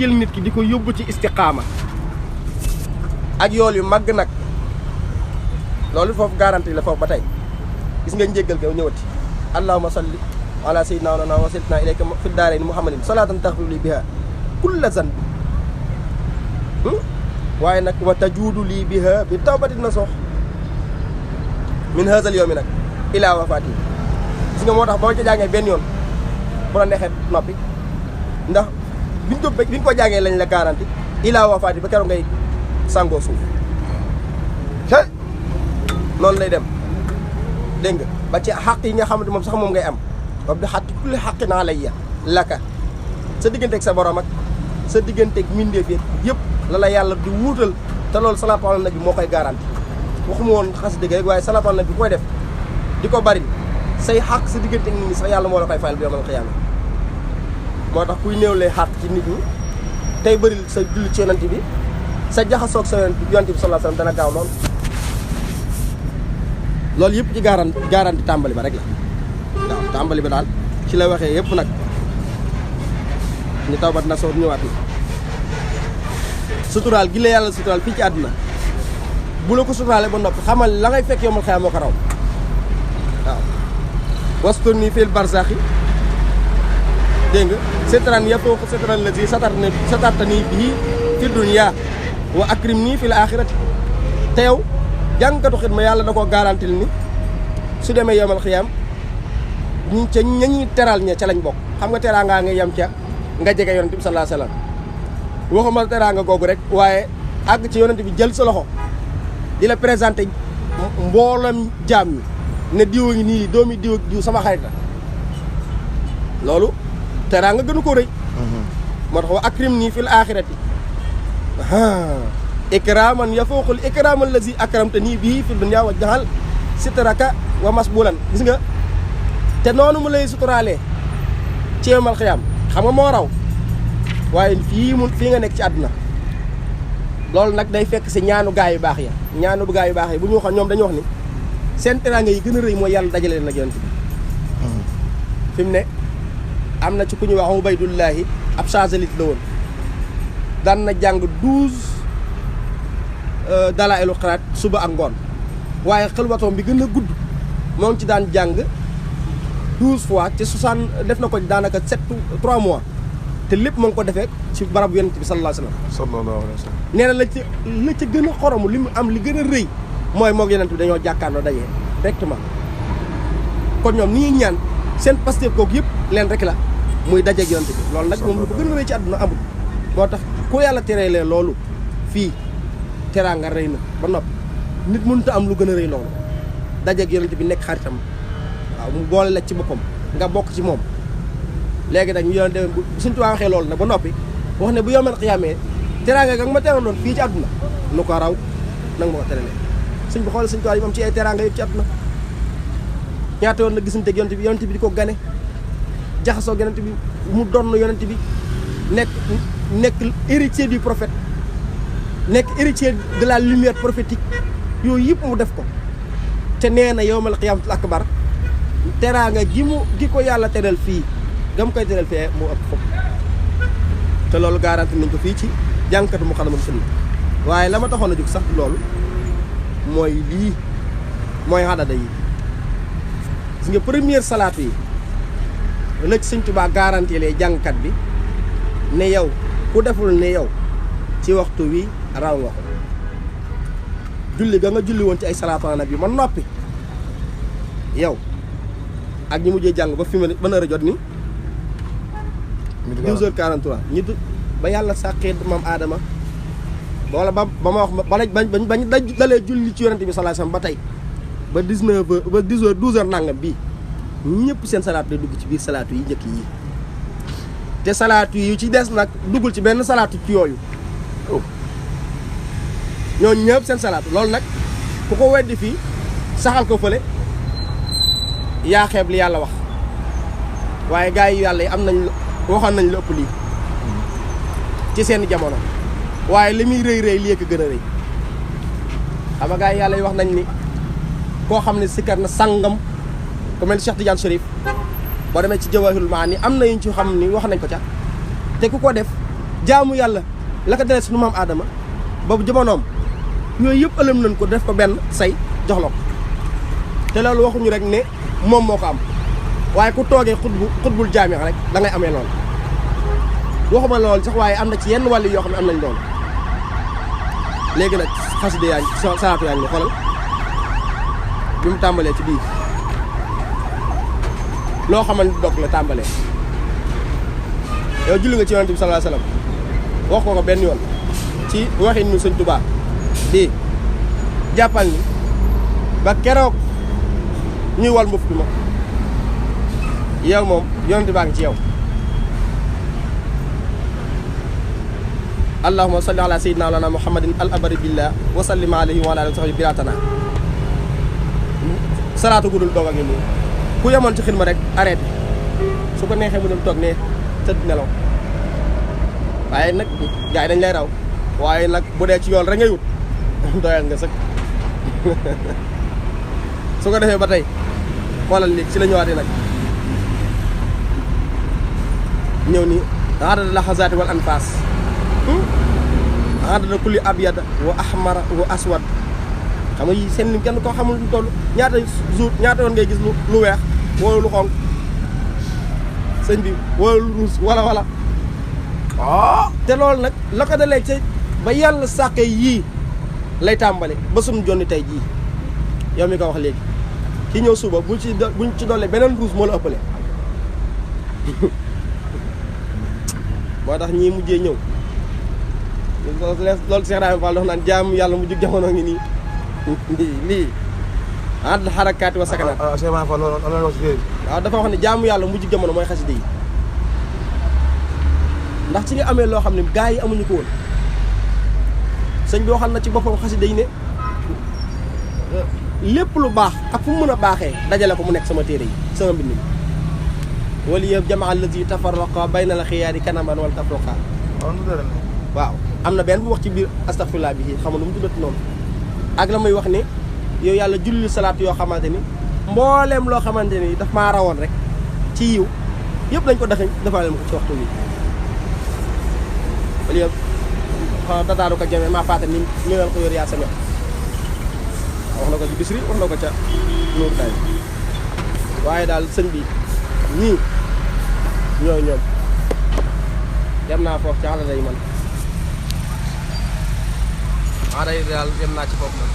jël nit ki di ko yóbbu ci istiqaama ak yool yu màgg nag loolu foofu garantie la foofu ba tey gis nga njéggal ga ñëwati allahumma salli ala sayyidina wa sallallahu ilayka fi daarayni muhammadin salatan taghfiru li biha kulla zanbi waaye nag wa tajuudu lii biha bi tawbatin nasuh min haazal yawmi nag ilaa wafaati gis nga moo tax boo ca jàngee benn yoon bu la neexee noppi ndax biñ ko jàngee lañ la garanti ilaa wafaati ba keroog ngay sangoo suuf noonu lay dem dégg nga ba ci xaq yi nga xamante moom sax moom ngay am ba bi xatti kulli xaqin alayya laka sa digganteeg sa borom ak sa digganteeg mindeef yëpp la la yàlla di wuutal te loolu salaatu ala nabi moo koy garanti waxuma woon xas dëgg rek waaye salaatu ala nabi koy def di ko bari say xaq sa digganteeg nit ñi sax yàlla moo la koy fayal bi yawmal qiyaama moo tax kuy néew lay xaq ci nit ñi tey bëri sa julli ci yonent bi sa jaxasoog sa yonent bi sallallahu alayhi wasallam dana gaaw loolu yëpp ci garanti tàmbali ba rek la waaw tàmbali ba daal ci la waxee yëpp nag ñu tawbat na soor ñëwaat na suturaal gi la yàlla suturaal fii ci àdduna bu la ko suturaalee ba noppi xamal la ngay fekk yawmal qiyaama moo ko raw waaw wasturni fil barzaxi dégg nga setran yafoo ko setran la si satartani bii fi dunya wa akrimni fil axirati te yow jàngkatu xidma yàlla da koo garantil ni su demee yawmal qiyaam ñi ca ñañuy teral ña ca lañ bokk xam nga teraanga nga yem ca nga jege yonent bi sallallahu alayhi wasallam waxuma teraanga googu rek waaye àgg ci yonent bi jël sa loxo di la présenté mboolam jaam ñi ne diwa ngi nii doomi diw ak diw sama xarit la loolu teraanga gënu ko rëy moo tax wa akrim nii fil axirati ikraman yafooqul ikraman lazi akramta nii bii fi dunya wa jaxal sitraka wa masbulan gis nga te noonu mu lay suturaalee ci yawmal qiyaam xam nga moo raw waaye fii nga nekk ci àdduna loolu nag day fekk si ñaanu gaa yu baax ya ñaanu gaa yu baax yi bu ñu waxoon ñoom dañu wax ni seen teraanga yi gën a rëy mooy yàlla dajale leen ak yonent bi fi mu ne am na ci ku ñu wax Ubaydullahi ab changelit la woon daan na jàng 12 dalaa'ilul qiraat suba ak ngoon waaye xelwatoom bi gën a gudd moo ngi ci daan jàng 12 fois te 60 def na ko daanaka 3 mois te lépp moo ngi ko defee ci barabu yonent bi sallallahu alayhi wasallam nee na la ca gën a xoromu li mu am li gën a rëy mooy moog yonent bi dañoo jàkkaarloo dajee directement kon ñoom ni ñuy ñaan seen Pastef kooku yëpp leen rek la muy dajeeg yonent bi loolu nag moom lu ko gën a rëy ci àdduna amul moo tax ku yàlla teree lee loolu fii teraanga rëy na ba noppi nit mënut a am lu gën a rëy loolu dajeeg yonent bi nekk xaritam waaw mu boole la ci boppam nga bokk ci moom léegi nag ñu yoon demee bu suñ tuwaa waxee loolu nag ba noppi wax ne bu yawmal qiyaamee teraanga ga nga ma teraloon fii ci àdduna nu ko raw nanga ma ko teralee suñ bi xool suñ tuwaa yi moom ci ay teraanga yëpp ci àdduna ñaata yoon la gisanteeg yonent bi di ko gane jaxasoo yonent bi mu donn yonent bi nekk héritier du prophète nekk héritier de la lumière prophétique yooyu yëpp mu def ko te nee na yawmal qiyaamatul akbar teraanga gi ko yàlla teral fii gam koy teral fee moo ëpp foofu te loolu garanti nañ ko fii ci jànkatu Moukhaddamatoul Khidma waaye la ma taxoon a jóg sax loolu mooy lii mooy xadada yi gis nga première salaatu yi la ci Sëñ Tuubaa garanti lee jàngkat bi ne yow ku deful ne yow ci waxtu wi raw nga ko julli ga nga julli woon ci ay salaatu ala nabi ma noppi yow ak ñi mujjee jàng ba fi ma mën a jot ni 12h43 ñi ba yàlla sàqee maam aadama wala ba ma wax bañ dalee julli ci yonente bi sallallahu alayhi wasallam ba tey ba 19h ba 10h 12h nangam bii ñëpp seen salaatu lay dugg ci biir salaatu yi njëkk yi te salaatu yi ci des nag duggul ci benn salaatu ci yooyu ñooñu ñëpp seen salaatu loolu nag ku ko weddi fii saxal ko fële yaa xeeb li yàlla wax waaye gars yi yàlla yi am nañ waxoon nañ la ëpp lii ci seen jamono waaye li muy rëy lii ko gën a rëy xam nga gars yi yàlla yi wax nañ ni koo xam ne sikkar na sangam ku mel ni Cheikh Tidiane Chérif boo demee ci Jawahirul Maani am na yuñ ci xam ni wax nañ ko ca te ku ko def jaamu yàlla la ko dalee suñu maam Adama boobu jamonoom yooyu yëpp ëlëm nañ ko def ko benn say jox la ko te loolu waxuñu rek ne moom moo ko am waaye ku toogee xutbul jaami rek da ngay amee loolu waxuma loolu sax waaye am na ci yenn wàll yoo xam ne am nañ loolu léegi nag xasida yaa ngi salaatu yaa ngi xoolal bi mu tàmbalee ci bii loo xamante dog la tàmbalee yow julli nga ci yonent bi sallallahu alayhi wasallam wax ko benn yoon ci waxin ñu Sëñ Tuubaa di jàppal ni ba keroog ñuy wal mbuf bi ma yow moom yonent baa ngi ci yow allahumma salli ala sayyidina lana muhammadin al abari billah wa sallim alayhi wa ala alihi wa sahbihi biratana salaatu gudul doog a ngi nii ku yemoon ci xidma rek arrêté su ko neexee mu dem toog ne tëdd nelaw waaye nag gars yi dañ lay raw waaye nag bu dee ci yoon rek ngay wut doyal nga sëkk su ko defee ba tey xoolal léegi ci la ñëwaatee nag ñëw ni adada laxazaati wal anfas adada kulli abyada wa ahmara wa aswad xam nga yi seen lim kenn koo xamul lu toll ñaata jour ñaata yoon ngay gis lu weex wala lu xonq sëñ bi wala lu ruus wala te loolu nag la ko dalee ca ba yàlla sàqee yii lay tàmbale ba suñu jonni tey jii yow mi ko wax léegi ki ñëw suba buñ ci dollee beneen ruus moo la ëppale moo tax ñii mujjee ñëw loolu Cheikh Ibrahima Fall dox naan jaamu yàlla mu jug jamono ngi nii lii ànd xarakaati wa sakanaat Cheikh Ibrahima Fall loolu wax si waaw dafa wax ne jaamu yàlla mu jug jamono mooy xasida yi ndax ci nga amee loo xam ne gars yi amuñu ko woon sëñ bi waxal na ci boppam xasida yi ne lépp lu baax ak fu mu mën a baaxee dajale ko mu nekk sama téere yi sama mbind mi wala yëpp jamaa allazi tafarraqa bayna al xiyaari kanaman wala tafraqa waaw am na benn bu wax ci biir astaghfirullah bi xam nu mu tuddati noonu ak la muy wax ne yow yàlla julli salaat yoo xamante ni mbooleem loo xamante ni daf maa rawoon rek ci yiw yëpp dañ ko daxañ dafa leen ko ci waxtu bi wala yëpp tataaru ko jame maa faata ni nal ko yor yaa same wax na ko ci bisri wax na ko ca nuur tay waaye daal sëñ bi ñii ñooy ñoom dem naa foofu ci àll day man aada yi daal dem naa ci foofu man